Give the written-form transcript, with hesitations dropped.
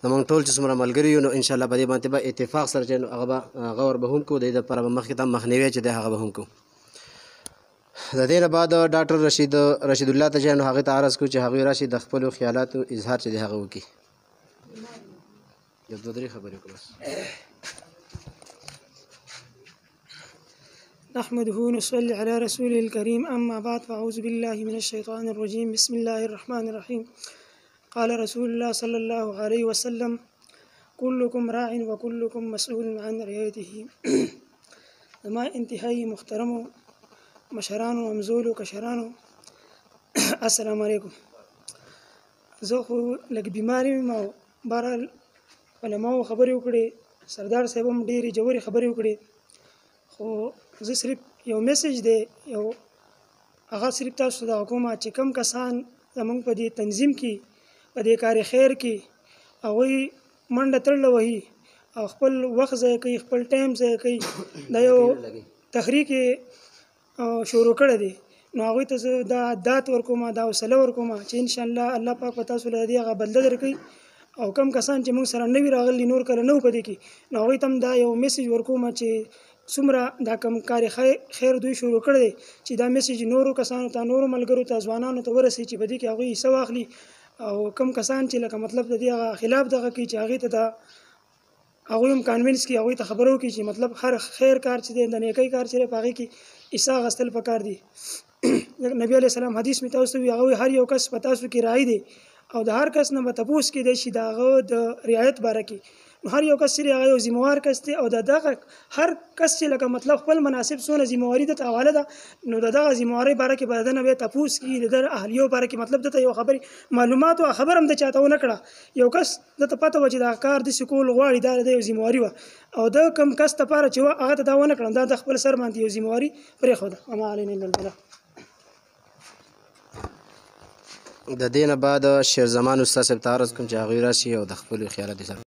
زموږ ټول چې څومره ملګري یو نو انشاءالله په دې باندې به اتفاق سره چې نو هغه به غور به هم کوو د دې دپاره به مخکې ته مخنیوی چې دی هغه به هم کوو. د دې نه بعد ډاکټر رشید الله ته چې نو هغې ته عرض کړو چې هغوی راشي د خپلو خیالاتو اظهار چې دی هغه وکړي. یو دوه درې خبرې وکړو. نحمده ونصلي على رسوله الكريم أما بعد فأعوذ بالله من الشيطان الرجيم بسم الله الرحمن الرحيم قال رسول الله صلى الله عليه وسلم كلكم راع وكلكم مسؤول عن رعيته. ما انتهائي محترم مشرانو ومزولو کشرانو السلام علیکم. زه خو لږ بیمار یم او بهرحال علماو خبرې وکړې، سردار صاحب هم ډېرې ژورې خبرې وکړې، خو زه صرف یو میسج دی یو هغه صرف تاسو ته کوم چې کوم کسان زموږ په دې تنظیم کې په دې کار خیر کې هغوی منډه تړله وهي او خپل وخت ضایع کوي، خپل ټایم ضایع کوي، دا یو تحریک شروع کړی دی، نو هغوی ته زه دا عادات ورکوم، دا حوصله ورکوم چې انشاءالله الله پاک په تاسو له دې هغه بدله درکوي. او کم کسان چې موږ سره نه وي راغلي نور کله نه وو په دې کې، نو هغوی ته هم دا یو میسج ورکوم چې څومره دا کم کار خیر دوی شروع کړی دی چې دا میسج نورو کسانو ته، نورو ملګرو ته، ځوانانو ته ورسوي چې په دې کې هغوی حصه واخلي. او کم کسان چې لکه مطلب د دې هغه خلاف دغه کوي چې هغې ته دا هغوی هم کانوینس کړي، هغوی ته خبره وکړي چې مطلب هر خیر کار چې دی د نیکۍ کار چې دی په هغې کې حصه اخیستل پکار دي. نبي علیه السلام حدیث مې تاسو ته وي، هغه هر یو کس په تاسو کې راعي دی او د هر کس نه به تپوس کیدی شي د هغه د رعایت باره کې. نو هر یو کس چې هغه یو ذمهوار کس دی او د دغه هر کس چې لکه مطلب خپل مناسب څونه ذمهواري دته حواله ده، نو د دغه ذمهوارۍ باره کې به د نه بیا تپوس کړي، د ده اهلیو باره کې مطلب دته یو خبرې معلومات او خبر هم د چاته ونه کړه. یو کس دته پته وه چې دا کار داسې کول غواړي، دا د یو ذمهواري وه او د کم کس دپاره چې وه هغه ته دا ونه کړه، دا د خپل سر باندې یو ذمهواري پرېښوده. وما علینا الا البلاغ. د دې نه بعد شیر زمان استاد صاحب ته عرض کوم چې هغوی راشي او د خپلو خیالاتو